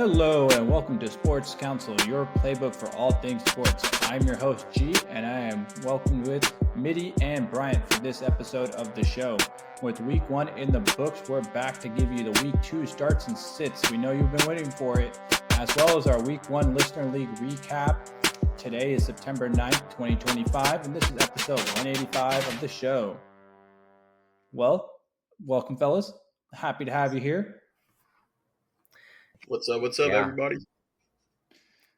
Hello and welcome to Sports Counsel, your playbook for all things sports. I'm your host G, and I am welcomed with Mitty and Bryant for this episode of the show. With week 1 in the books, we're back to give you the week 2 starts and sits. We know you've been waiting for it, as well as our week 1 Listener League recap. Today is September 9th, 2025, and this is episode 185 of the show. Well, welcome fellas. Happy to have you here. What's up, everybody?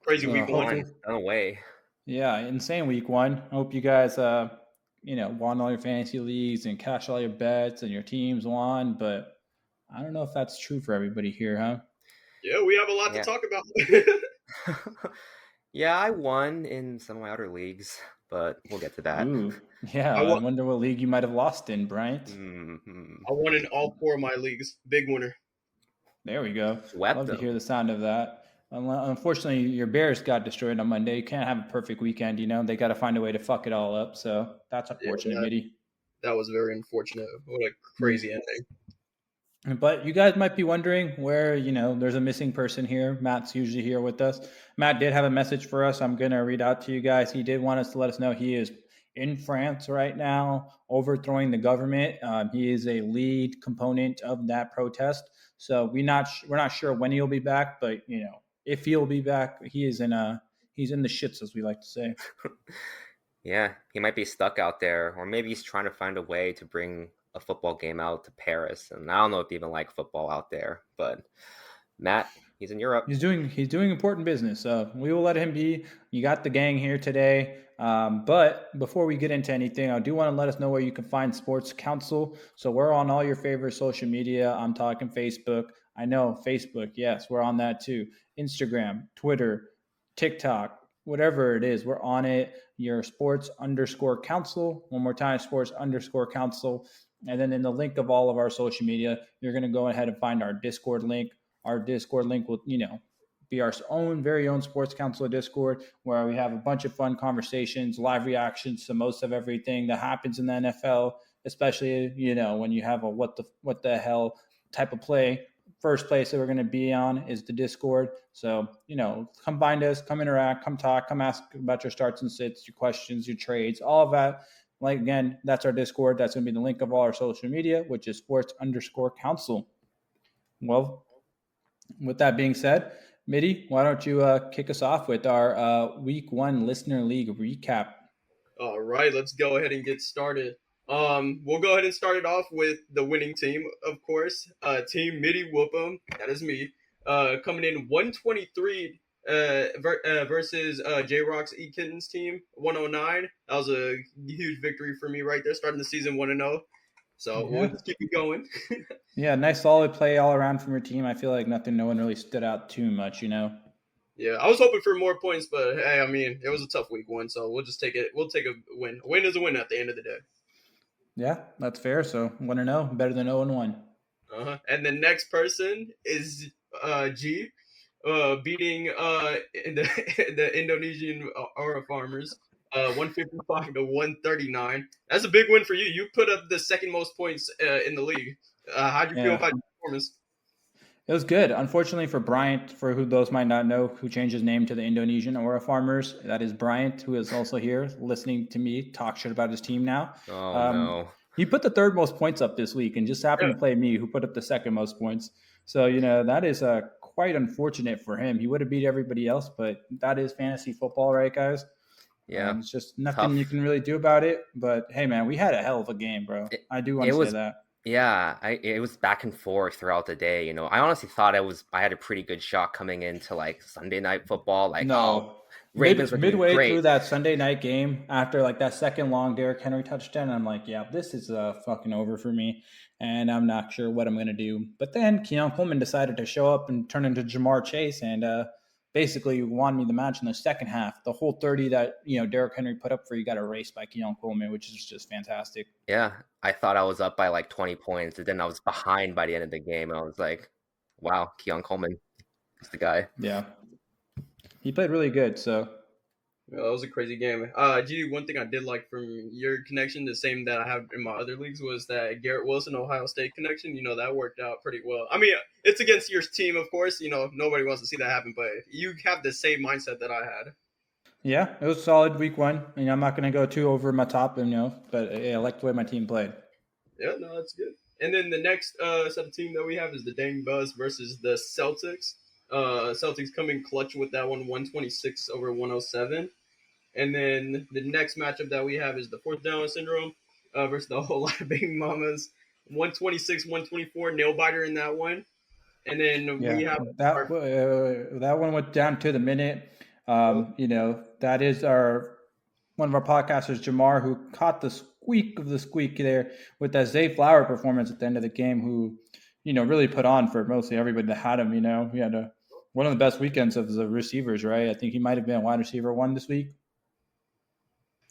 Crazy week 1. Away. Yeah, insane week 1. I hope you guys, won all your fantasy leagues and cashed all your bets and your teams won. But I don't know if that's true for everybody here, huh? Yeah, we have a lot to talk about. Yeah, I won in some of my other leagues, but we'll get to that. Ooh, yeah, I wonder what league you might have lost in, Bryant. Mm-hmm. I won in all 4 of my leagues. Big winner. There we go. Love them. to hear the sound of that. Unfortunately, your Bears got destroyed on Monday. You can't have a perfect weekend, They got to find a way to fuck it all up. So that's unfortunate, Mitty. That was very unfortunate. What a crazy ending. But you guys might be wondering where, there's a missing person here. Matt's usually here with us. Matt did have a message for us. I'm going to read out to you guys. He did want us to let us know he is in France right now, overthrowing the government. He is a lead component of that protest. So we're not sure when he'll be back, but if he'll be back, he's in the shits, as we like to say. Yeah, he might be stuck out there, or maybe he's trying to find a way to bring a football game out to Paris. And I don't know if they even like football out there, but Matt, he's in Europe. He's doing important business. So we will let him be. You got the gang here today. But before we get into anything, I do want to let us know where you can find Sports Counsel. So we're on all your favorite social media. I'm talking Facebook. I know Facebook. Yes, we're on that too. Instagram, Twitter, TikTok, whatever it is, we're on it. Your Sports_Counsel. One more time, Sports_Counsel. And then in the link of all of our social media, you're going to go ahead and find our Discord link. Our Discord link will, be our very own Sports Counsel Discord, where we have a bunch of fun conversations, live reactions to most of everything that happens in the NFL, especially, when you have a what the hell type of play. First place that we're going to be on is the Discord. So, come find us, come interact, come talk, come ask about your starts and sits, your questions, your trades, all of that. Like, again, that's our Discord. That's going to be the link of all our social media, which is Sports_Counsel. Well, with that being said, Mitty, why don't you kick us off with our week 1 Listener League recap? All right, let's go ahead and get started. We'll go ahead and start it off with the winning team, of course. Team Mitty Whoop'em, that is me, coming in 123 versus J-Rock's E-Kittens team, 109. That was a huge victory for me right there, starting the season 1-0. So we'll just keep it going. Yeah, nice solid play all around from your team. I feel like no one really stood out too much, Yeah, I was hoping for more points, but hey, I mean, it was a tough week 1, so we'll just take it. We'll take a win. A win is a win at the end of the day. Yeah, that's fair. So 1-0, better than 0-1. And the next person is G, beating the Indonesian Aura Farmers, 155 to 139. That's a big win for you. You put up the second most points in the league. How'd you feel about your performance? It was good. Unfortunately for Bryant, for who those might not know, who changed his name to the Indonesian Aura Farmers, that is Bryant, who is also here listening to me talk shit about his team now. No. He put the third most points up this week and just happened to play me, who put up the second most points. So, that is quite unfortunate for him. He would have beat everybody else, but that is fantasy football, right, guys? Yeah. It's just nothing you can really do about it. But, hey, man, we had a hell of a game, bro. I do want to say that. Yeah, it was back and forth throughout the day. I honestly thought I had a pretty good shot coming into like Sunday night football. Ravens midway through that Sunday night game, after like that second long Derrick Henry touchdown, I'm like, yeah, this is fucking over for me, and I'm not sure what I'm gonna do. But then Keon Coleman decided to show up and turn into Jamar Chase, and basically won me the match in the second half. The whole 30 that Derrick Henry put up for you got erased by Keon Coleman, which is just fantastic. Yeah, I thought I was up by like 20 points, and then I was behind by the end of the game, and I was like, wow, Keon Coleman is the guy. Yeah, he played really good. So That was a crazy game. G, one thing I did like from your connection, the same that I have in my other leagues, was that Garrett Wilson Ohio State connection. That worked out pretty well. I mean, it's against your team, of course. Nobody wants to see that happen, but you have the same mindset that I had. Yeah, it was solid week one. I'm not going to go too over my top, but I like the way my team played. Yeah, no, that's good. And then the next set of team that we have is the Dang Buzz versus the Celtics. Celtics coming clutch with that one, 126 over 107. And then the next matchup that we have is the fourth down syndrome versus the whole lot of baby mamas. 126, 124, nail biter in that one. And then we Yeah, have that one went down to the minute. That is our one of our podcasters, Jamar, who caught the squeak of the squeak there with that Zay Flower performance at the end of the game, who, really put on for mostly everybody that had him. He had one of the best weekends of the receivers, right? I think he might have been wide receiver one this week.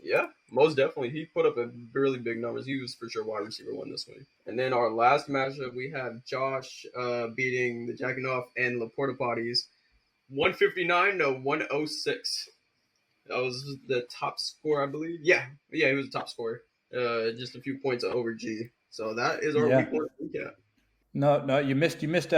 Yeah, most definitely. He put up a really big numbers. He was for sure wide receiver one this week. And then our last matchup, we have Josh beating the Jacking Off and Laporta Potties 159 to 106. That was the top score, I believe. Yeah, he was the top scorer. Just a few points over G. So that is our Yeah. week one recap. No, you missed Matt's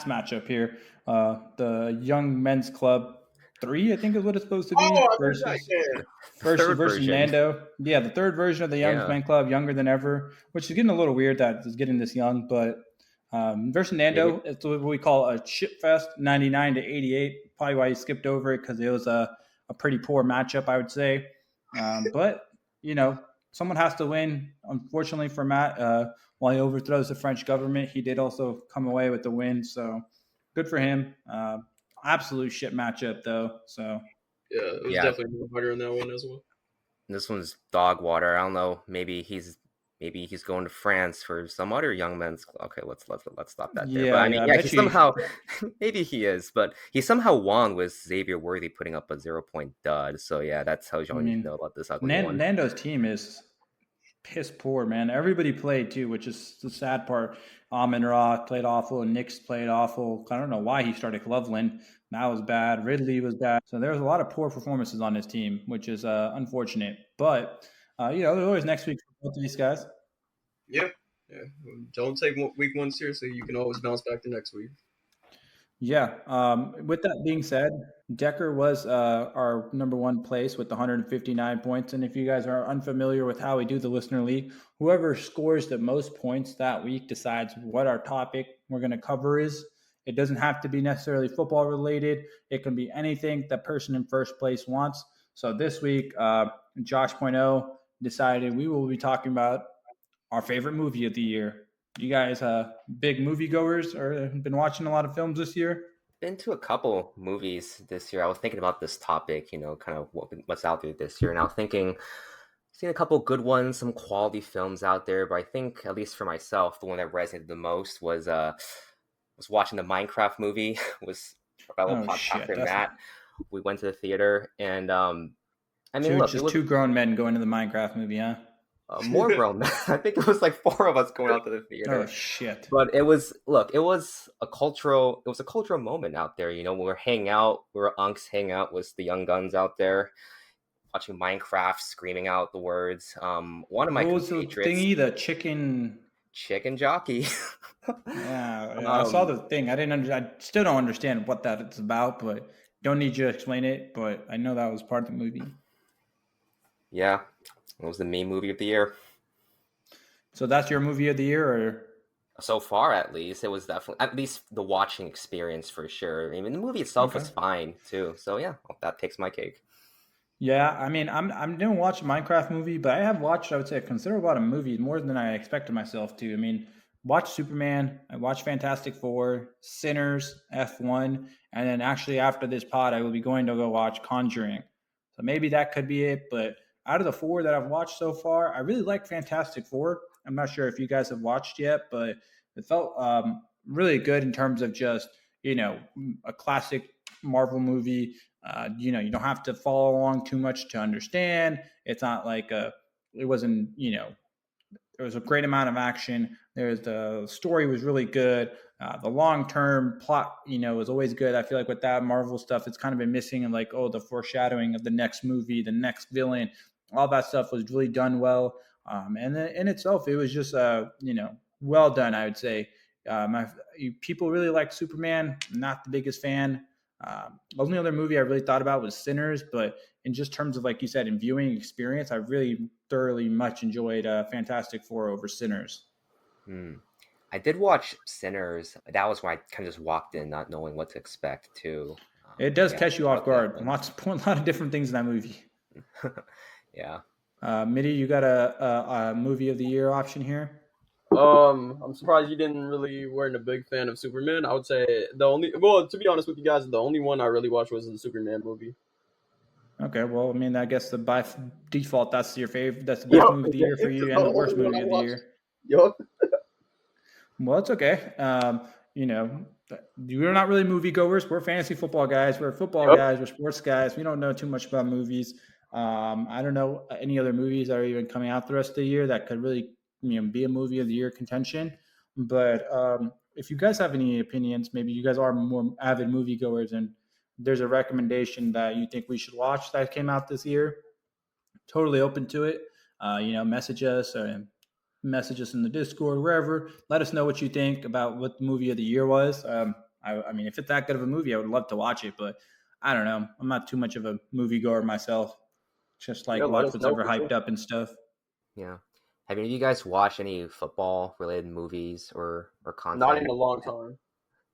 matchup here. The Young Men's Club 3, I think is what it's supposed to be, Oh, I versus that, yeah. Third versus version. Nando. Yeah, the third version of the Young Men's Club, younger than ever, which is getting a little weird that it's getting this young. But versus Nando, it's what we call a shit fest, 99 to 88. Probably why he skipped over it, because it was a pretty poor matchup, I would say. But someone has to win. Unfortunately for Matt, while he overthrows the French government, he did also come away with the win. So good for him. Absolute shit matchup, though. So yeah, it was definitely more harder in that one as well. This one's dog water. I don't know. Maybe he's going to France for some other young men's club. Okay, let's stop that there. But I mean, he somehow maybe he is, but he somehow won with Xavier Worthy putting up a 0-point dud. So yeah, that tells you all you need to know about this ugly one. Nando's team is piss poor, man. Everybody played too, which is the sad part. Amon-Ra played awful, and Knicks played awful. I don't know why he started Loveland. That was bad. Ridley was bad. So there was a lot of poor performances on his team, which is unfortunate. But there's always next week for both of these guys. Yeah. Don't take week one seriously. You can always bounce back the next week. Yeah. With that being said, Decker was our number one place with 159 points. And if you guys are unfamiliar with how we do the listener league, whoever scores the most points that week decides what our topic we're going to cover is. It doesn't have to be necessarily football related. It can be anything the person in first place wants. So this week, Josh Point O decided we will be talking about our favorite movie of the year. You guys big moviegoers or been watching a lot of films this year? Been to a couple movies this year. I was thinking about this topic, kind of what's out there this year, and I was thinking, seen a couple good ones, some quality films out there, but I think, at least for myself, the one that resonated the most was watching the Minecraft movie. Was fellow podcaster Matt. We went to the theater, and I mean, look, just two grown men going to the Minecraft movie, huh? More grown men. I think it was like 4 of us going out to the theater. Oh shit! But it was a cultural moment out there. We were hanging out. We were unks hanging out with the young guns out there, watching Minecraft, screaming out the words. One of my compatriots, the chicken jockey. Yeah, I saw the thing. I still don't understand what that it's about, but don't need you to explain it. But I know that was part of the movie. Yeah, it was the main movie of the year. So that's your movie of the year, or? So far, at least, it was definitely, at least the watching experience for sure. I mean, the movie itself was fine too. So yeah, that takes my cake. Yeah, I mean, I didn't watch a Minecraft movie, but I have watched, I would say, a considerable amount of movies, more than I expected myself to. I mean, watched Superman, I watched Fantastic Four, Sinners, F1, and then actually after this pod, I will be going to go watch Conjuring. So maybe that could be it. But out of the 4 that I've watched so far, I really like Fantastic Four. I'm not sure if you guys have watched yet, but it felt really good in terms of just, a classic Marvel movie. You don't have to follow along too much to understand. It's not like it wasn't, there was a great amount of action. The story was really good. The long term plot, was always good. I feel like with that Marvel stuff, it's kind of been missing, and like, the foreshadowing of the next movie, the next villain, all that stuff was really done well. And then in itself, it was just well done, I would say. People really like Superman. Not the biggest fan. The only other movie I really thought about was Sinners, but in just terms of, like you said, in viewing experience, I really thoroughly much enjoyed Fantastic Four over Sinners. I did watch Sinners. That was when I kind of just walked in, not knowing what to expect too. It does Yeah, catch you how off about that guard. one? A lot of different things in that movie. Yeah. Mitty, you got a movie of the year option here? I'm surprised you didn't really weren't a big fan of Superman. I would say to be honest with you guys, the only one I really watched was the Superman movie. Okay, well, I mean, I guess by default, that's your favorite. That's the best Yup, movie of the year for it's you, the and the only worst one movie I of the watched. year. Yup. Well, it's okay. You know, we're not really movie goers. We're fantasy football guys. We're football Yup. guys. We're sports guys. We don't know too much about movies. I don't know any other movies that are even coming out the rest of the year that could really, be a movie of the year contention. But if you guys have any opinions, maybe you guys are more avid movie goers, and there's a recommendation that you think we should watch that came out this year, totally open to it. Message us or message us in the Discord, wherever. Let us know what you think about what the movie of the year was. I mean, if it's that good of a movie, I would love to watch it, but I don't know. I'm not too much of a movie goer myself. Just Yeah, like let watch us what's know ever for sure. hyped up and stuff. Yeah. Have any of you guys watched any football related movies or Not in content? a long time.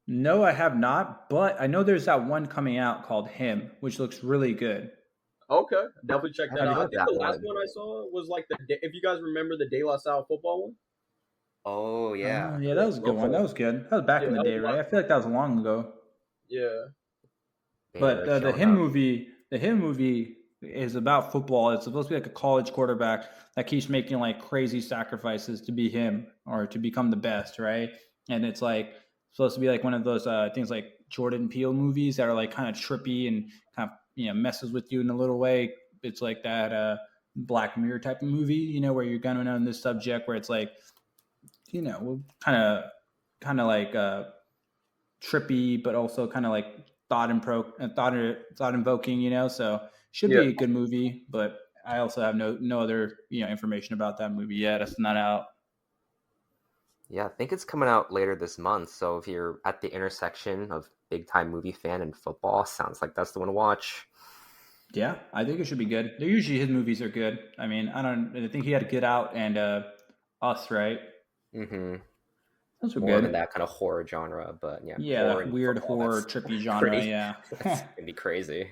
No, I have not, but I know there's that one coming out called Him, which looks really good. Okay, definitely check I that haven't Have out. I you? heard think the that last one. one I saw was like if you guys remember the De La Salle football one. Oh Oh, yeah. yeah, that was a good one. That Okay. was good. That was back Yeah, in the that was day, a lot right? of I feel fun. like that was long ago. Yeah. But Baylor showing up. The him movie is about football. It's supposed to be like a college quarterback that keeps making like crazy sacrifices to be him or to become the best, right? And it's like supposed to be like one of those things like Jordan Peele movies that are like kind of trippy and kind of messes with you in a little way. It's like that Black Mirror type of movie, where you're going on this subject where it's like kind of like trippy, but also kind of like thought invoking. So should Yeah. be a good movie. But I also have no other information about that movie yet. It's not out. Yeah, I think it's coming out later this month. So if you're at the intersection of big time movie fan and football, sounds like that's the one to watch. Yeah, I think it should be good. They're usually his movies are good. I mean, I think he had Get Out and Us, right? Mm-hmm. Those were More of in good. that kind of horror genre, but yeah, Yeah, horror that and weird football. horror That's trippy genre. pretty. Yeah. That's gonna be crazy.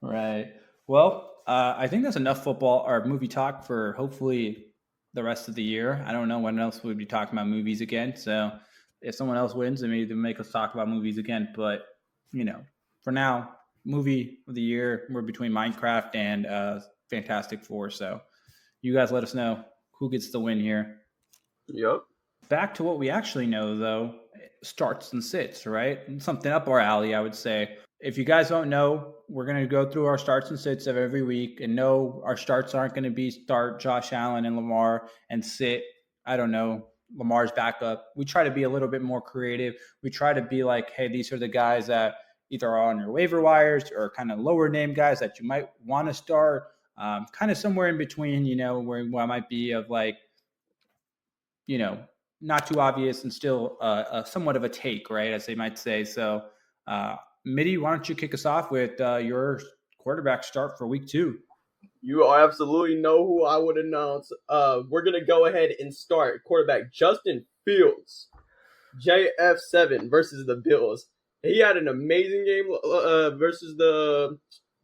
Right. Well, I think that's enough football or movie talk for hopefully the rest of the year. I don't know when else we'd be talking about movies again. So if someone else wins, then maybe they'll make us talk about movies again. But for now, movie of the year, we're between Minecraft and Fantastic Four. So you guys let us know who gets the win here. Yep. Back to what we actually know, though, starts and sits, right? Something up our alley, I would say. If you guys don't know, we're going to go through our starts and sits of every week, and no, our starts aren't going to be start Josh Allen and Lamar, and sit, I don't know, Lamar's backup. We try to be a little bit more creative. We try to be like, hey, these are the guys that either are on your waiver wires or kind of lower name guys that you might want to start, kind of somewhere in between, where I might be of like, you know, not too obvious and still somewhat of a take, right? As they might say. So, Mitty, why don't you kick us off with your quarterback start for week 2? You absolutely know who I would announce. We're gonna go ahead and start quarterback Justin Fields, JF7 versus the Bills. He had an amazing game versus the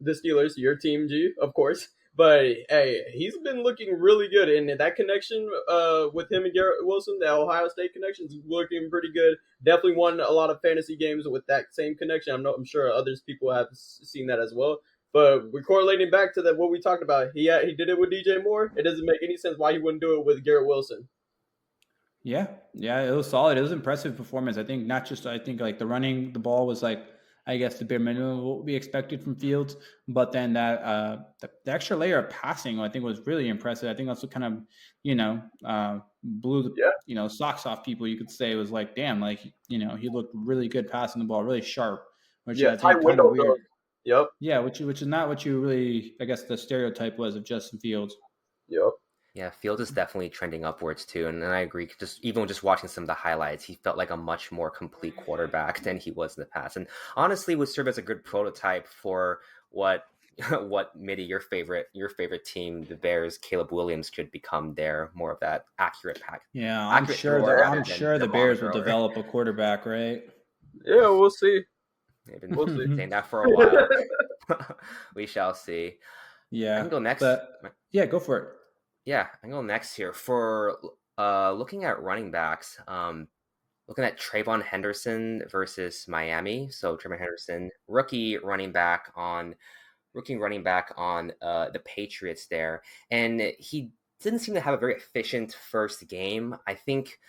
Steelers, your team, G, of course. But hey, he's been looking really good, and that connection with him and Garrett Wilson, the Ohio State connection, is looking pretty good. Definitely won a lot of fantasy games with that same connection. I'm sure others people have seen that as well. But we're correlating back to that what we talked about. He did it with DJ Moore. It doesn't make any sense why he wouldn't do it with Garrett Wilson. Yeah, it was solid. It was an impressive performance. I think not just I think like the running the ball was like I guess, the bare minimum of what we expected from Fields. But then that the extra layer of passing, I think, was really impressive. I think that's what kind of, blew the Yeah. socks off people. You could say it was like, damn, like he looked really good passing the ball, really sharp, which Yeah, I tight think kind of window weird. though. Yep. Yeah, which is not what you really, I guess, the stereotype was of Justin Fields. Yep. Yeah, Fields is definitely trending upwards too, and I agree. Just watching some of the highlights, he felt like a much more complete quarterback than he was in the past, and honestly, would serve as a good prototype for what what Mitty, your favorite team, the Bears, Caleb Williams could become there. More of that Yeah, accurate thrower I'm rather than sure the the bomb Bears will thrower. develop a quarterback, right? Yeah, we'll see. They've been We'll see. saying that for a while. We shall see. I can Yeah, go next. but yeah, go for it. Yeah, I can go next here for looking at running backs. Looking at Trayvon Henderson versus Miami. So Trayvon Henderson, rookie running back on the Patriots there, and he didn't seem to have a very efficient first game. I think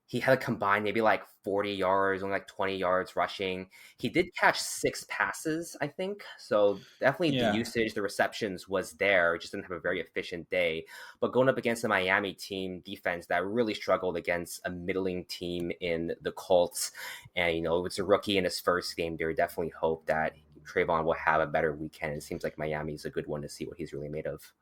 he had a combined maybe like 40 yards, only like 20 yards rushing. He did catch 6 passes, I think. So definitely the Yeah. usage, the receptions was there. Just didn't have a very efficient day. But going up against the Miami team defense that really struggled against a middling team in the Colts, and it's a rookie in his first game, there definitely hope that Trayvon will have a better weekend. It seems like Miami is a good one to see what he's really made of.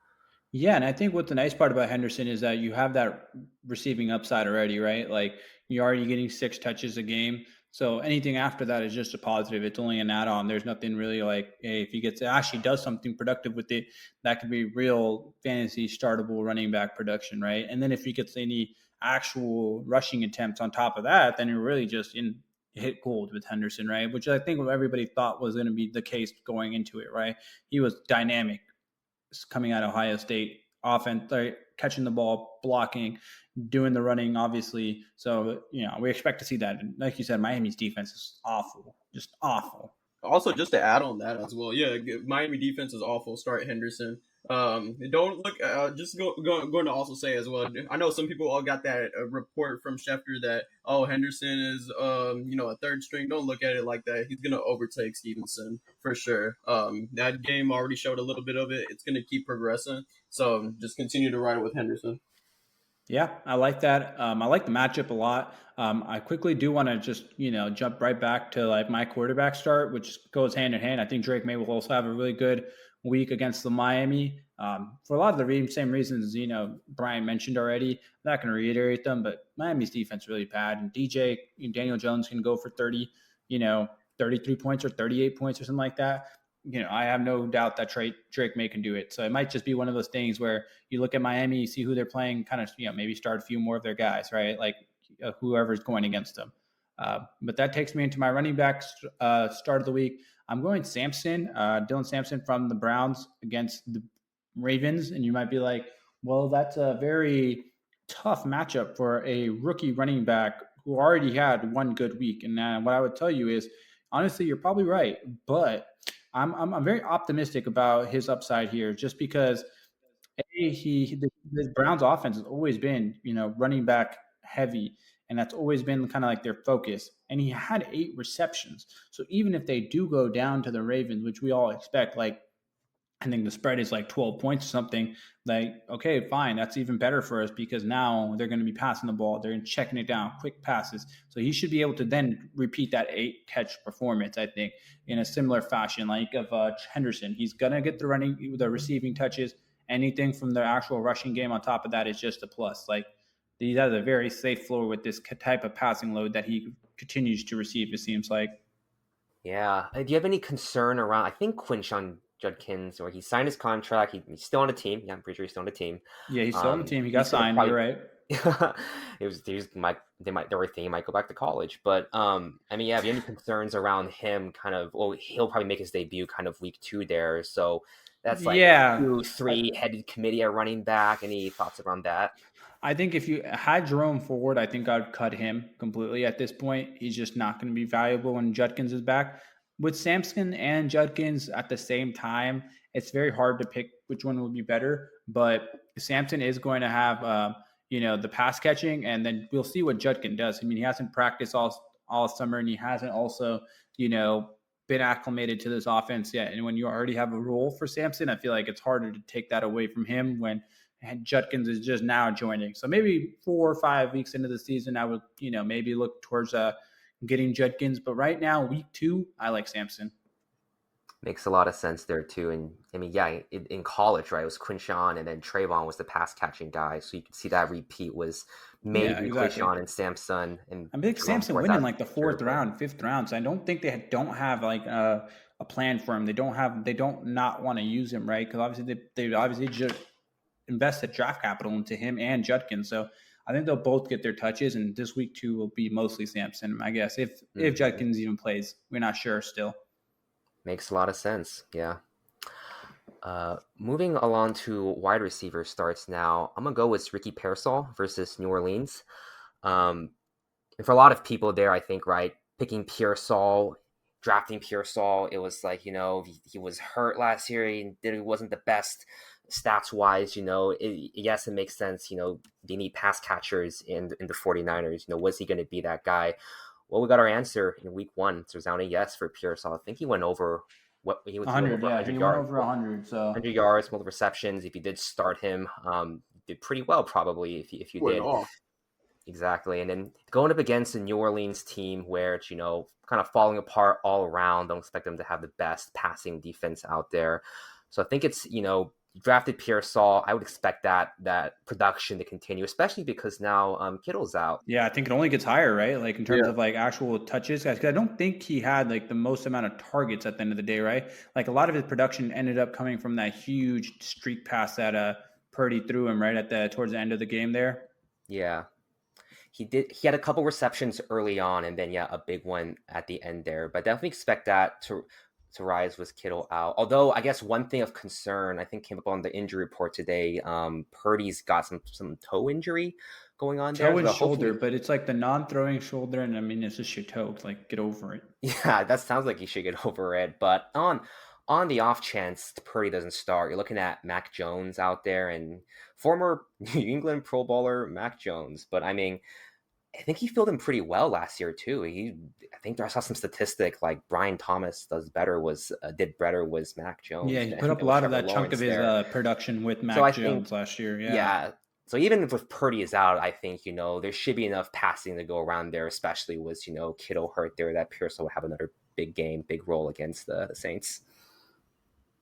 Yeah, and I think what the nice part about Henderson is that you have that receiving upside already, right? Like you're already getting 6 touches a game. So anything after that is just a positive. It's only an add-on. There's nothing really like, hey, if he actually does something productive with it, that could be real fantasy startable running back production, right? And then if he gets any actual rushing attempts on top of that, then you're really just in hit gold with Henderson, right? Which I think what everybody thought was going to be the case going into it, right? He was dynamic coming out of Ohio State offense, catching the ball, blocking, doing the running, obviously. So, we expect to see that. And like you said, Miami's defense is awful, just awful. Also, just to add on that as well, yeah, Miami defense is awful. Start Henderson. Don't look. Just going to also say as well. I know some people all got that report from Schefter that Henderson is a third string. Don't look at it like that. He's gonna overtake Stevenson for sure. That game already showed a little bit of it. It's gonna keep progressing. So just continue to ride it with Henderson. Yeah, I like that. I like the matchup a lot. I quickly do want to just jump right back to like my quarterback start, which goes hand in hand. I think Drake May will also have a really good week against the Miami for a lot of the same reasons Bryant mentioned already. I'm not going to reiterate them, but Miami's defense is really bad, and Daniel Jones can go for 33 points or 38 points or something like that. I have no doubt that Drake May can do it. So it might just be one of those things where you look at Miami, you see who they're playing, kind of, maybe start a few more of their guys, right? Like whoever's going against them. But that takes me into my running back start of the week. I'm going Dylan Sampson from the Browns against the Ravens. And you might be like, well, that's a very tough matchup for a rookie running back who already had one good week. And what I would tell you is, honestly, you're probably right. But I'm very optimistic about his upside here, just because the Browns offense has always been running back heavy, and that's always been kind of like their focus. And he had 8 receptions, so even if they do go down to the Ravens, which we all expect, like I think the spread is like 12 points or something. Like, okay, fine. That's even better for us because now they're going to be passing the ball. They're checking it down, quick passes. So he should be able to then repeat that 8-catch performance, I think, in a similar fashion like of Henderson. He's going to get the receiving touches. Anything from the actual rushing game on top of that is just a plus. Like, he has a very safe floor with this type of passing load that he continues to receive, it seems like. Yeah. Do you have any concern around? I think Quinshon Judkins, or he signed his contract. He's still on the team. Yeah, I'm pretty sure he's still on the team. Yeah, he's still on the team. He got He's gonna signed. probably. You're right. They were thinking he might go back to college, but I mean, yeah. Have you any concerns around him? Kind of. Well, he'll probably make his debut kind of week 2 there. So that's like Yeah. 2-3 headed committee at running back. Any thoughts around that? I think if you had Jerome Ford, I think I'd cut him completely at this point. He's just not going to be valuable when Judkins is back. With Sampson and Judkins at the same time, it's very hard to pick which one would be better. But Sampson is going to have, the pass catching, and then we'll see what Judkins does. I mean, he hasn't practiced all summer, and he hasn't also, been acclimated to this offense yet. And when you already have a role for Sampson, I feel like it's harder to take that away from him when Judkins is just now joining. So maybe 4 or 5 weeks into the season, I would, maybe look towards getting Judkins. But right now, week 2, I like Sampson. Makes a lot of sense there too. And I mean, yeah, in college, right, it was Quinshawn, and then Trayvon was the pass catching guy. So you could see that repeat was maybe exactly. Quinshawn and Sampson. And I think Sampson went in like the 4th round, 5th round. So I don't think they don't have like a plan for him. They don't not want to use him, right? Because obviously they obviously just invested draft capital into him and Judkins. So I think they'll both get their touches, and this week 2 will be mostly Sampson, I guess. If Judkins even plays, we're not sure still. Makes a lot of sense, yeah. Moving along to wide receiver starts now. I'm going to go with Ricky Pearsall versus New Orleans. And for a lot of people there, I think, right, picking Pearsall, drafting Pearsall, it was like, he was hurt last year. He wasn't the best stats-wise, yes, it makes sense. They need pass catchers in the 49ers. Was he going to be that guy? Well, we got our answer in week 1. It's a resounding yes for Pearsall. I think he went over 100 yards. He went over 100. So 100 yards, multiple receptions. If you did start him, did pretty well probably if you did. Exactly. And then going up against a New Orleans team where it's, kind of falling apart all around. Don't expect them to have the best passing defense out there. So I think it's, drafted Pearsall. I would expect that production to continue, especially because now Kittle's out. Yeah, I think it only gets higher, right? Like in terms of like actual touches, guys. Because I don't think he had like the most amount of targets at the end of the day, right? Like a lot of his production ended up coming from that huge streak pass that Purdy threw him right at towards the end of the game there. Yeah. He had a couple receptions early on, and then a big one at the end there. But definitely expect that to rise with Kittle out. Although I guess one thing of concern, I think came up on the injury report today, Purdy's got some toe injury going on there. Toe and shoulder, but it's like the non-throwing shoulder, and I mean, it's just your toe. Like, get over it. Yeah, that sounds like you should get over it. But on the off chance Purdy doesn't start, you're looking at Mac Jones out there, and former New England Pro Bowler Mac Jones. But I mean, I think he filled in pretty well last year too. I think I saw some statistic like Brian Thomas did better was Mac Jones. Yeah, he put up a lot of that chunk of his production with Mac Jones last year. Yeah. So even if Purdy is out, I think there should be enough passing to go around there. Especially was Kittle hurt there, that Pearsall would have another big game, big role against the Saints.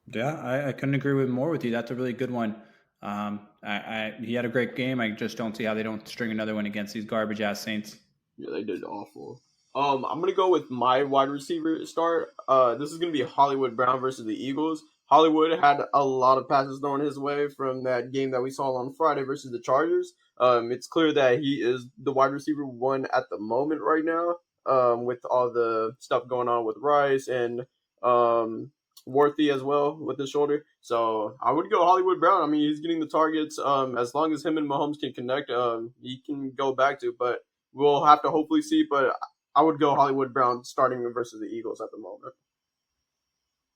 Yeah, I couldn't agree more with you. That's a really good one. He had a great game. I just don't see how they don't string another one against these garbage ass Saints. Yeah, they did awful. I'm gonna go with my wide receiver start. This is gonna be Hollywood Brown versus the Eagles. Hollywood had a lot of passes thrown his way from that game that we saw on Friday versus the Chargers. It's clear that he is the wide receiver 1 at the moment right now. With all the stuff going on with Rice and Worthy as well with his shoulder. So I would go Hollywood Brown. I mean, he's getting the targets. As long as him and Mahomes can connect, he can go back to. But we'll have to hopefully see. But I would go Hollywood Brown starting versus the Eagles at the moment.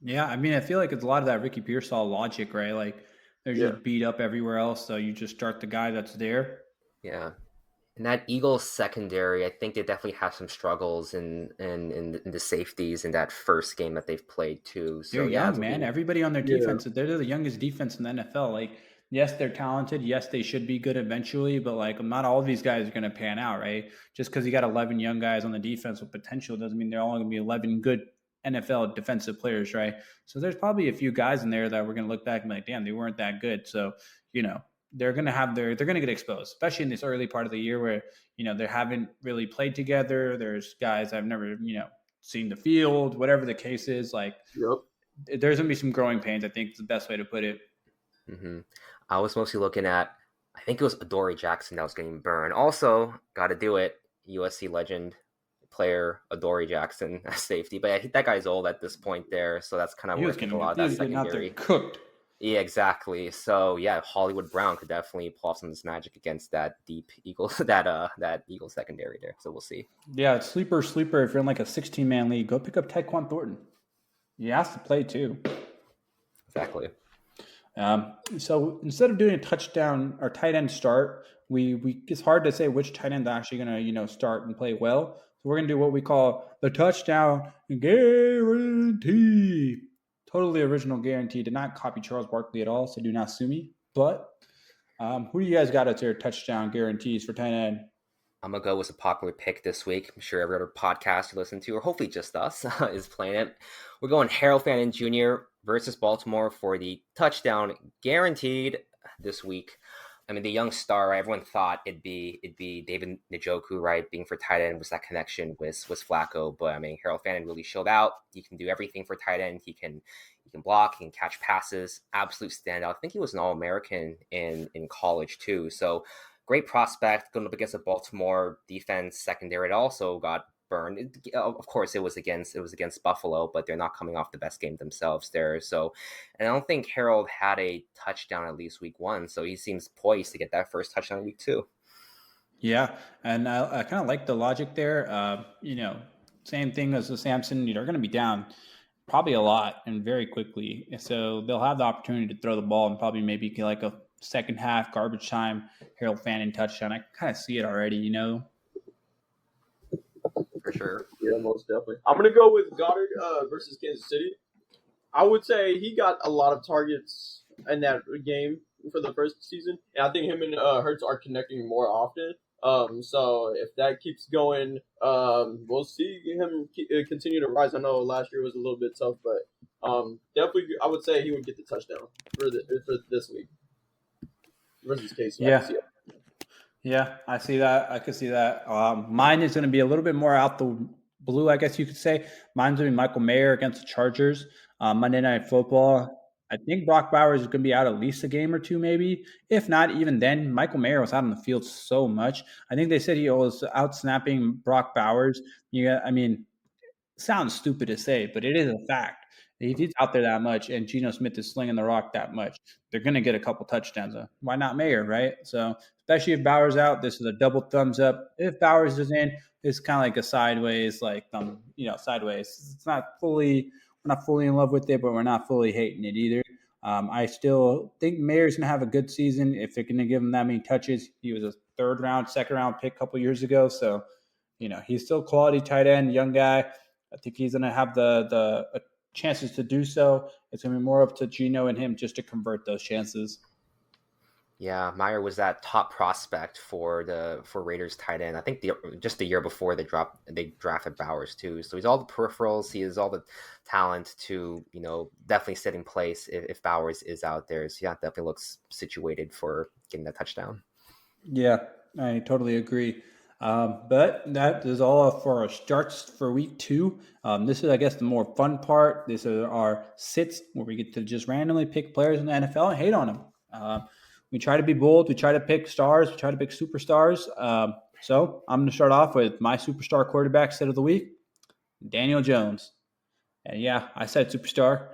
Yeah, I mean, I feel like it's a lot of that Ricky Pearsall logic, right? Like they're just beat up everywhere else, so you just start the guy that's there. Yeah. And that Eagles secondary, I think they definitely have some struggles in the safeties in that first game that they've played too. So they're young, man. Everybody on their defense, they're the youngest defense in the NFL. Like, yes, they're talented. Yes, they should be good eventually, but like not all of these guys are going to pan out, right? Just because you got 11 young guys on the defense with potential doesn't mean they're all going to be 11 good NFL defensive players, right? So there's probably a few guys in there that we're going to look back and be like, damn, they weren't that good. So, they're going to get exposed, especially in this early part of the year where, they haven't really played together. There's guys I've never, seen the field, whatever the case is. Like, there's going to be some growing pains, I think is the best way to put it. Mm-hmm. I was mostly looking at, I think it was Adoree Jackson that was getting burned. Also, got to do it, USC legend player Adoree Jackson as safety. But yeah, that guy's old at this point there, so that's kind of working a lot of that secondary. Cooked. Yeah, exactly. So yeah, Hollywood Brown could definitely pull off some of this magic against that deep Eagles, that Eagles secondary there. So we'll see. Yeah, it's sleeper. If you're in like a 16-man league, go pick up Tyquan Thornton. He has to play too. Exactly. So instead of doing a touchdown or tight end start, we it's hard to say which tight end is actually going to start and play well. So we're going to do what we call the touchdown guarantee. Totally original guarantee. Did not copy Charles Barkley at all, so do not sue me. But who do you guys got as your touchdown guarantees for tight end? I'm gonna go with a popular pick this week. I'm sure every other podcast you listen to, or hopefully just us, is playing it. We're going Harold Fannin Jr. versus Baltimore for the touchdown guaranteed this week. I mean, the young star, everyone thought it'd be David Njoku, right? Being for tight end was that connection with Flacco, but I mean, Harold Fannin really showed out. He can do everything for tight end. He can block, he can catch passes. Absolute standout. I think he was an All-American in college too. So great prospect going up against a Baltimore defense secondary. It also got burned. Of course, it was against Buffalo, but they're not coming off the best game themselves there. So, and I don't think Harold had a touchdown at least week 1, so he seems poised to get that first touchdown week 2. Yeah, and I kind of like the logic there. Same thing as the Samson. They're going to be down probably a lot and very quickly, so they'll have the opportunity to throw the ball and probably maybe get like a second half garbage time Harold Fannin touchdown. I kind of see it already, For sure. Yeah, most definitely. I'm gonna go with Goddard versus Kansas City. I would say he got a lot of targets in that game for the first season, and I think him and Hurts are connecting more often. So if that keeps going, we'll see him continue to rise. I know last year was a little bit tough, but definitely I would say he would get the touchdown for this week versus KC. Yeah, I see that. I could see that. Mine is going to be a little bit more out the blue, I guess you could say. Mine's going to be Michael Mayer against the Chargers. Monday Night Football. I think Brock Bowers is going to be out at least a game or two, maybe. If not, even then, Michael Mayer was out on the field so much. I think they said he was out snapping Brock Bowers. I mean, sounds stupid to say, but it is a fact. If he's out there that much and Geno Smith is slinging the rock that much, they're going to get a couple touchdowns. Why not Mayer, right? So, especially if Bowers out, this is a double thumbs up. If Bowers is in, it's kind of like a sideways, sideways. It's not fully, we're not fully in love with it, but we're not fully hating it either. I still think Mayer's going to have a good season if they're going to give him that many touches. He was a second round pick a couple years ago. So, he's still quality tight end, young guy. I think he's going to have the chances to do so. It's going to be more up to Geno and him just to convert those chances. Yeah, Meyer was that top prospect for Raiders tight end. I think just the year before they drafted Bowers too. So he's all the peripherals. He has all the talent to definitely sit in place if Bowers is out there. So yeah, definitely looks situated for getting that touchdown. Yeah, I totally agree. But that is all for our starts for week 2. This is, I guess, the more fun part. These are our sits where we get to just randomly pick players in the NFL and hate on them. We try to be bold. We try to pick stars. We try to pick superstars. So I'm going to start off with my superstar quarterback sit of the week, Daniel Jones. And yeah, I said superstar.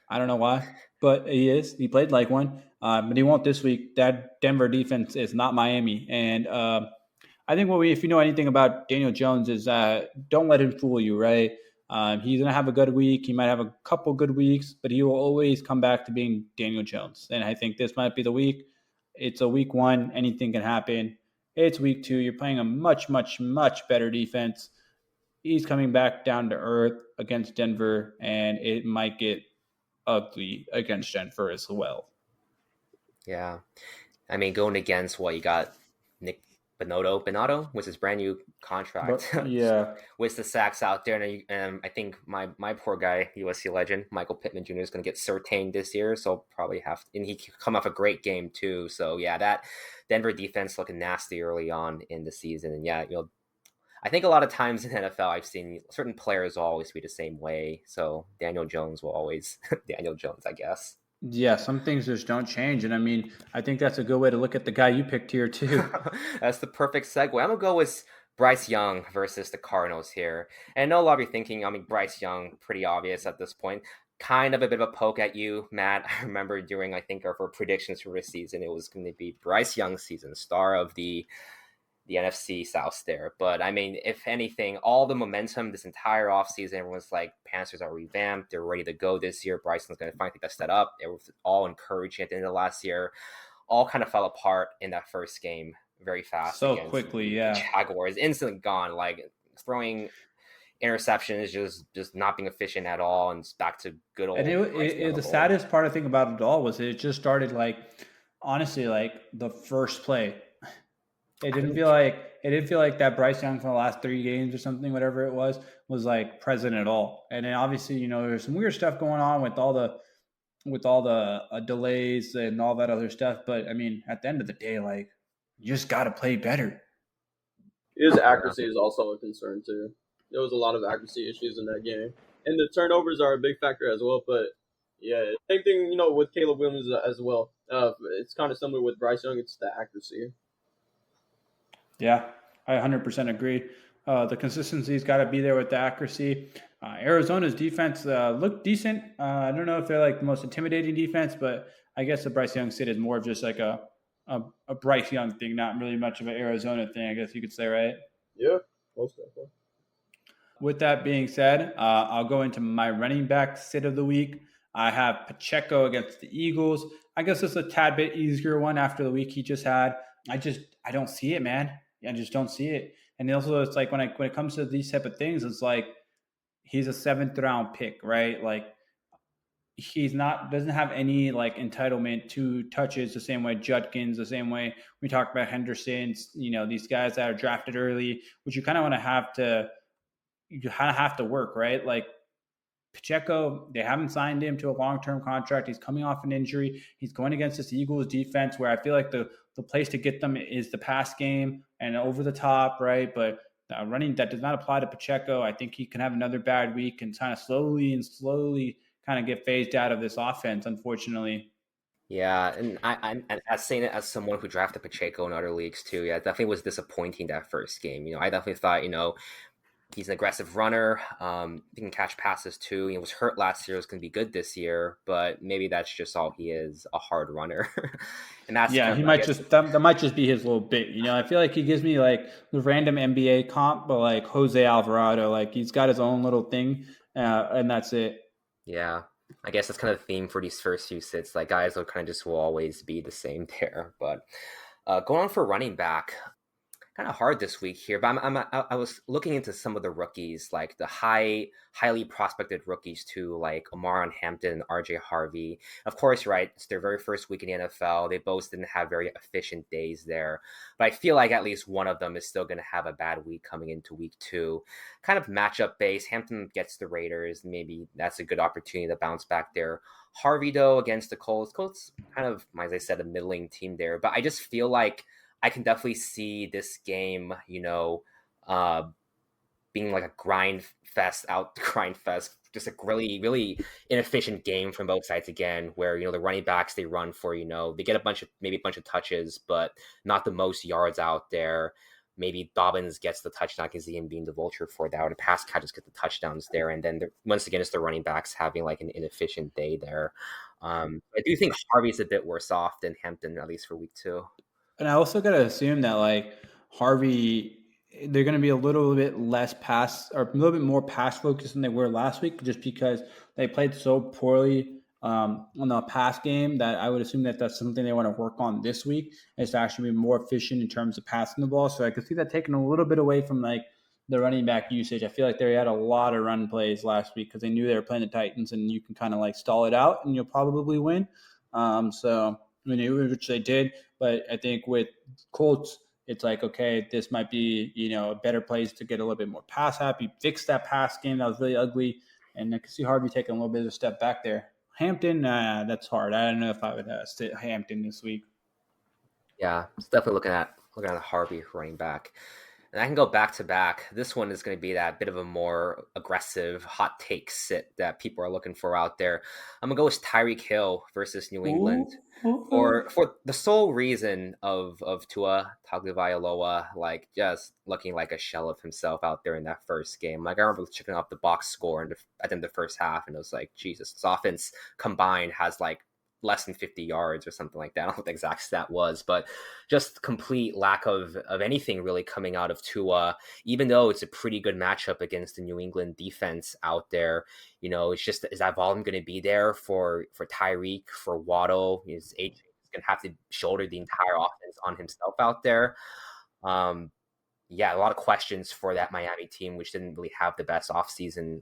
I don't know why, but he is. He played like one, but he won't this week. That Denver defense is not Miami. And I think if you know anything about Daniel Jones is don't let him fool you, right? He's going to have a good week. He might have a couple good weeks, but he will always come back to being Daniel Jones. And I think this might be the week. It's a week 1. Anything can happen. It's week 2. You're playing a much, much, much better defense. He's coming back down to earth against Denver, and it might get ugly against Denver as well. Yeah. I mean, going against what you got, Nick Bonotto was his brand new contract. Yeah. With the sacks out there. And I think my poor guy, USC legend, Michael Pittman Jr. is going to get surtained this year. So probably and he come off a great game too. So yeah, that Denver defense looking nasty early on in the season. And yeah, I think a lot of times in NFL, I've seen certain players will always be the same way. So Daniel Jones will always Daniel Jones, I guess. Yeah, some things just don't change. And I mean, I think that's a good way to look at the guy you picked here too. That's the perfect segue. I'm going to go with Bryce Young versus the Cardinals here. And I know a lot of you are thinking, Bryce Young, pretty obvious at this point. Kind of a bit of a poke at you, Matt. I remember during, I think, our predictions for this season, it was going to be Bryce Young's season, star of the NFC South there. But I mean, if anything, all the momentum this entire offseason, everyone's like, Panthers are revamped. They're ready to go this year. Bryson's going to finally take that step up. It was all encouraging at the end of last year. All kind of fell apart in that first game very fast. So quickly, yeah. Jaguars instantly gone. Like throwing interceptions, just not being efficient at all, and it's back to good And old Bryce Young the of old. saddest part I think about it all was it just started like honestly like the first play. It didn't feel like that Bryce Young from the last 3 games or something, whatever it was like present at all. And then obviously, there's some weird stuff going on with all the delays and all that other stuff. But I mean, at the end of the day, like you just got to play better. His Yeah. accuracy is also a concern too. There was a lot of accuracy issues in that game, and the turnovers are a big factor as well. But yeah, same thing, with Caleb Williams as well. It's kind of similar with Bryce Young. It's the accuracy. Yeah, I 100% agree. The consistency's got to be there with the accuracy. Arizona's defense looked decent. I don't know if they're like the most intimidating defense, but I guess the Bryce Young sit is more of just like a Bryce Young thing, not really much of an Arizona thing, I guess you could say, right? Yeah, most definitely. With that being said, I'll go into my running back sit of the week. I have Pacheco against the Eagles. I guess it's a tad bit easier one after the week he just had. I don't see it, man. I just don't see it. And also, it's like when it comes to these type of things, it's like he's a 7th round pick, right? Like he's not doesn't have any like entitlement to touches the same way Judkins, the same way we talked about Henderson's. These guys that are drafted early, which you kind of want to have to you kind of have to work, right? Like Pacheco, they haven't signed him to a long-term contract. He's coming off an injury. He's going against this Eagles defense where I feel like the place to get them is the pass game and over the top, right? But running that does not apply to Pacheco. I think he can have another bad week and kind of slowly kind of get phased out of this offense, unfortunately. Yeah, and I'm as saying it as someone who drafted Pacheco in other leagues too. Yeah, it definitely was disappointing that first game. I definitely thought, he's an aggressive runner. He can catch passes too. He was hurt last year. It was going to be good this year, but maybe that's just all he is, a hard runner. And that's Yeah, kind he of, I might guess, just that might just be his little bit. I feel like he gives me like the random NBA comp, but like Jose Alvarado, like he's got his own little thing, and that's it. yeah. I guess that's kind of the theme for these first few sits. Like guys will kind of just will always be the same there. But going on for running back, kind of hard this week here, but I was looking into some of the rookies, like the highly prospected rookies too, like Omar Hampton and RJ Harvey. Of course, right, it's their very first week in the NFL. They both didn't have very efficient days there, but I feel like at least one of them is still going to have a bad week coming into week 2. Kind of matchup based. Hampton gets the Raiders. Maybe that's a good opportunity to bounce back there. Harvey, though, against the Colts. Colts kind of, as I said, a middling team there, but I just feel like I can definitely see this game, being like a grind fest, just a really, really inefficient game from both sides again, where, the running backs, they run for, they get maybe a bunch of touches, but not the most yards out there. Maybe Dobbins gets the touchdown because he being the vulture for that, or the pass catchers get the touchdowns there. And then once again, it's the running backs having like an inefficient day there. I do think Harvey's a bit worse off than Hampton, at least for week 2. And I also got to assume that like Harvey, they're going to be a little bit less pass or a little bit more pass focused than they were last week, just because they played so poorly on the pass game that I would assume that that's something they want to work on this week is to actually be more efficient in terms of passing the ball. So I could see that taking a little bit away from like the running back usage. I feel like they had a lot of run plays last week because they knew they were playing the Titans and you can kind of like stall it out and you'll probably win. So I mean, which they did, but I think with Colts, it's like, okay, this might be, a better place to get a little bit more pass happy, fix that pass game that was really ugly. And I can see Harvey taking a little bit of a step back there. Hampton, that's hard. I don't know if I would sit Hampton this week. Yeah, it's definitely looking at a Harvey running back. And I can go back to back. This one is going to be that bit of a more aggressive hot take sit that people are looking for out there. I'm going to go with Tyreek Hill versus New England. For the sole reason of Tua Tagovailoa, like just looking like a shell of himself out there in that first game. Like I remember checking off the box score at the end of the first half, and it was like, Jesus, this offense combined has like less than 50 yards or something like that. I don't know what the exact stat was, but just complete lack of anything really coming out of Tua, even though it's a pretty good matchup against the New England defense out there. It's just, is that volume going to be there for Tyreek, for Waddle? Is Adrian going to have to shoulder the entire offense on himself out there? yeah, a lot of questions for that Miami team, which didn't really have the best offseason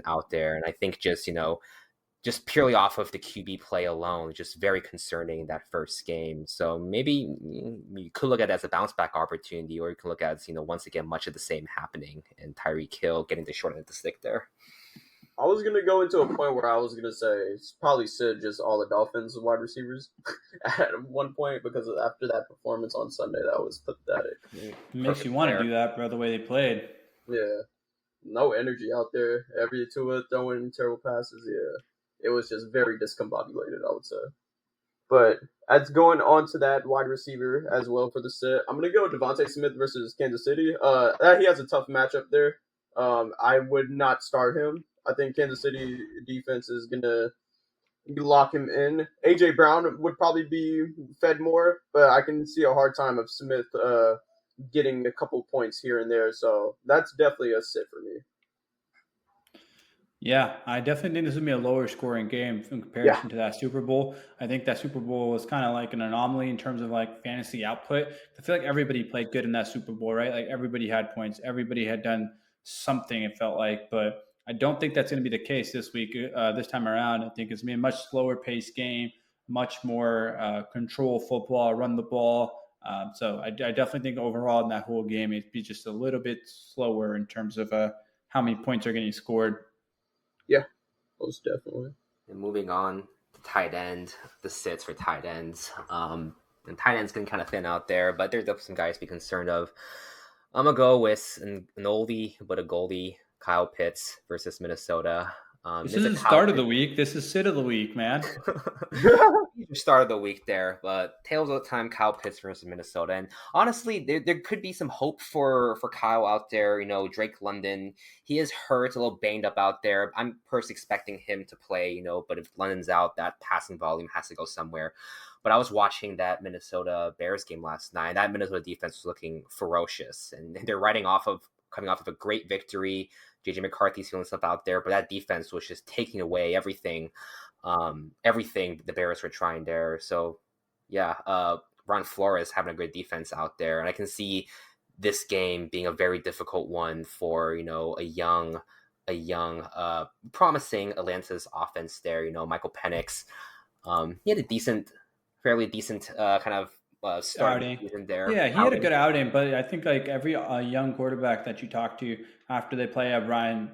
out there. And I think just purely off of the QB play alone, just very concerning in that first game. So maybe you could look at it as a bounce back opportunity, or you can look at it as, once again, much of the same happening and Tyreek Hill getting the short end of the stick there. I was gonna go into a point where I was gonna say it's probably Sid just all the Dolphins wide receivers at one point, because after that performance on Sunday, that was pathetic. It makes you want to do that, bro, the way they played. Yeah, no energy out there. Every Tua throwing terrible passes. Yeah, it was just very discombobulated, I would say. But as going on to that wide receiver as well for the set, I'm gonna go Devontae Smith versus Kansas City. He has a tough matchup there. I would not start him. I think Kansas City defense is gonna lock him in. AJ Brown would probably be fed more, but I can see a hard time of Smith getting a couple points here and there. So that's definitely a sit for me. Yeah, I definitely think this would be a lower scoring game in comparison to that Super Bowl. I think that Super Bowl was kind of like an anomaly in terms of like fantasy output. I feel like everybody played good in that Super Bowl, right? Like everybody had points, everybody had done something, it felt like. But I don't think that's going to be the case this week, this time around. I think it's going to be a much slower paced game, much more control football, run the ball. So I definitely think overall in that whole game, it'd be just a little bit slower in terms of how many points are getting scored. Yeah, most definitely. And moving on to tight end, the sits for tight ends. And tight ends can kind of thin out there, but there's definitely some guys to be concerned of. I'm going to go with an oldie, but a goldie, Kyle Pitts versus Minnesota. This is the start of the week. This is sit of the week, man. Start of the week there, but tails of the time, Kyle Pitts versus Minnesota. And honestly, there could be some hope for Kyle out there. Drake London, he is hurt, a little banged up out there. I'm personally expecting him to play, but if London's out, that passing volume has to go somewhere. But I was watching that Minnesota Bears game last night. That Minnesota defense was looking ferocious, and they're coming off of a great victory. JJ McCarthy's feeling stuff out there, but that defense was just taking away everything the Bears were trying there. So yeah, Ron Flores having a great defense out there, and I can see this game being a very difficult one for a young promising Atlanta's offense there. Michael Penix, he had a fairly decent kind of outing there. Yeah, he had a good outing, but I think like every young quarterback that you talk to after they play a Brian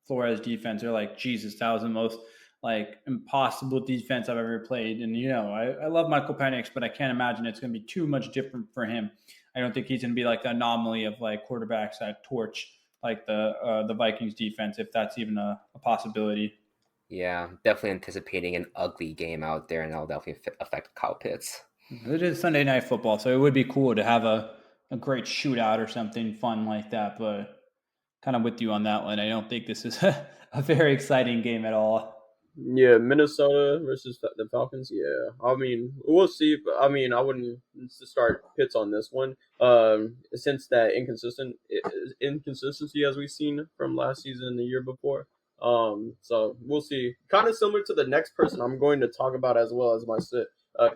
Flores defense, they're like, Jesus, that was the most like impossible defense I've ever played. And I love Michael Penix, but I can't imagine it's going to be too much different for him. I don't think he's going to be like the anomaly of like quarterbacks that torch like the Vikings defense, if that's even a possibility. Yeah, definitely anticipating an ugly game out there, and that'll definitely affect Kyle Pitts. It is Sunday Night Football, so it would be cool to have a great shootout or something fun like that, but kind of with you on that one. I don't think this is a very exciting game at all. Yeah, Minnesota versus the Falcons. Yeah, I mean, we'll see. But I mean, I wouldn't start Pitts on this one. Since that inconsistency as we've seen from last season and the year before. So we'll see. Kind of similar to the next person I'm going to talk about as well as my sit.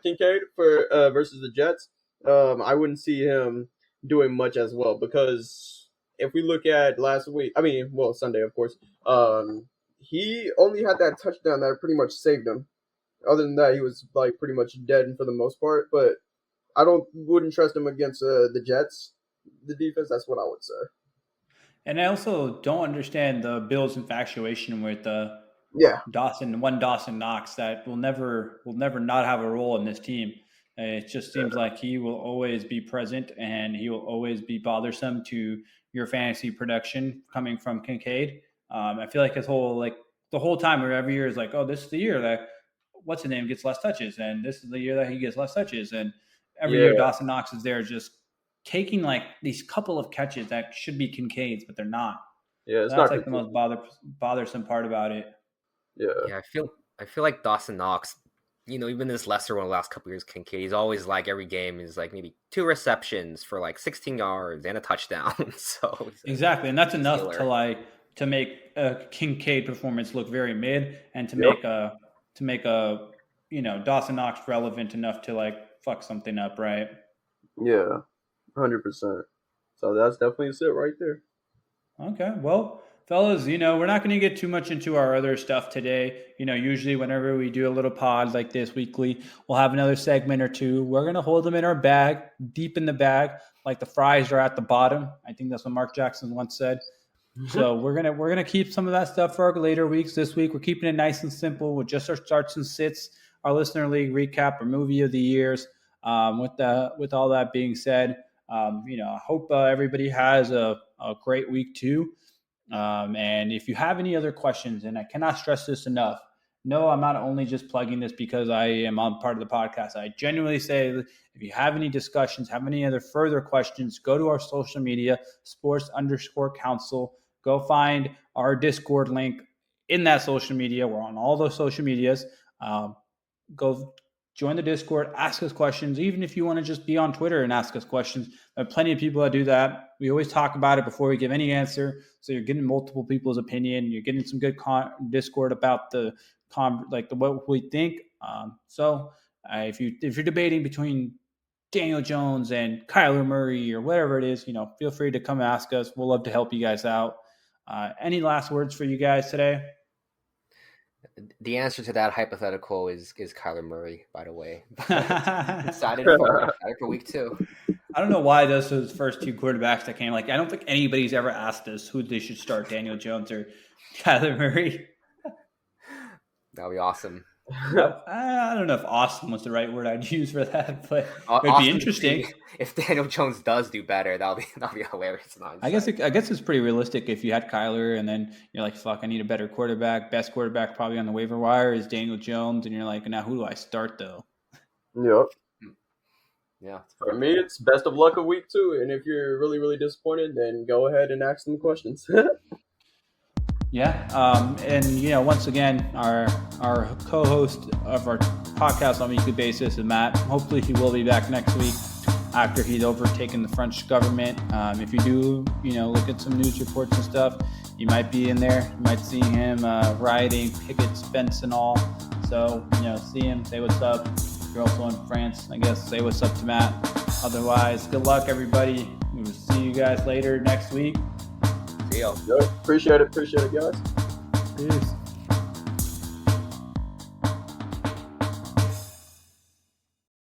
Kincaid for versus the Jets. I wouldn't see him doing much as well, because if we look at last week, Sunday, of course, he only had that touchdown that pretty much saved him. Other than that, he was like pretty much dead for the most part. But I wouldn't trust him against the Jets, the defense. That's what I would say. And I also don't understand the Bills' infatuation with Dawson Knox that will never not have a role in this team. It just seems like he will always be present and he will always be bothersome to your fantasy production coming from Kincaid. I feel like the whole time or every year is like, oh, this is the year that what's his name gets less touches, and this is the year that he gets less touches, and every year Dawson Knox is there just taking like these couple of catches that should be Kincaid's, but they're not. Yeah, so that's like the most bothersome part about it. Yeah, I feel like Dawson Knox, even this lesser one the last couple of years, Kincaid, he's always like every game is like maybe 2 receptions for like 16 yards and a touchdown. So exactly, and that's enough to make a Kincaid performance look very mid, and to make a Dawson Knox relevant enough to like fuck something up, right? Yeah. 100%. So that's definitely a sit right there. Okay. Well, fellas, we're not going to get too much into our other stuff today. Usually whenever we do a little pod like this weekly, we'll have another segment or two. We're going to hold them in our bag, deep in the bag, like the fries are at the bottom. I think that's what Mark Jackson once said. So we're gonna keep some of that stuff for our later weeks. This week we're keeping it nice and simple with just our starts and sits, our listener league recap, our movie of the years. With all that being said, I hope everybody has a great week too. And if you have any other questions, and I cannot stress this enough, no, I'm not only just plugging this because I am on part of the podcast. I genuinely say that if you have any discussions, have any other further questions, go to our social media, sports_counsel. Go find our Discord link in that social media. We're on all those social medias. Go join the Discord, ask us questions. Even if you want to just be on Twitter and ask us questions, there are plenty of people that do that. We always talk about it before we give any answer. So you're getting multiple people's opinion. You're getting some good Discord about what we think. If you're debating between Daniel Jones and Kyler Murray or whatever it is, feel free to come ask us. We'll love to help you guys out. Any last words for you guys today? The answer to that hypothetical is Kyler Murray, by the way. Excited for week 2. I don't know why those are the first 2 quarterbacks that came. I don't think anybody's ever asked us who they should start, Daniel Jones or Kyler Murray. That would be awesome. I don't know if awesome was the right word I'd use for that, but it'd be interesting. If Daniel Jones does do better, that'll be hilarious. I guess it's pretty realistic if you had Kyler and then you're like, fuck, I need a better quarterback. Best quarterback probably on the waiver wire is Daniel Jones, and you're like, now who do I start though? Yep. Yeah. For me, it's best of luck of week 2, and if you're really, really disappointed, then go ahead and ask them questions. Yeah, and once again, our co-host of our podcast on a weekly basis is Matt. Hopefully, he will be back next week after he's overtaken the French government. If you do, look at some news reports and stuff, you might be in there. You might see him riding pickets, fence and all. So, see him, say what's up. If you're also in France, I guess, say what's up to Matt. Otherwise, good luck, everybody. We will see you guys later next week. See you. Appreciate it, guys. Peace.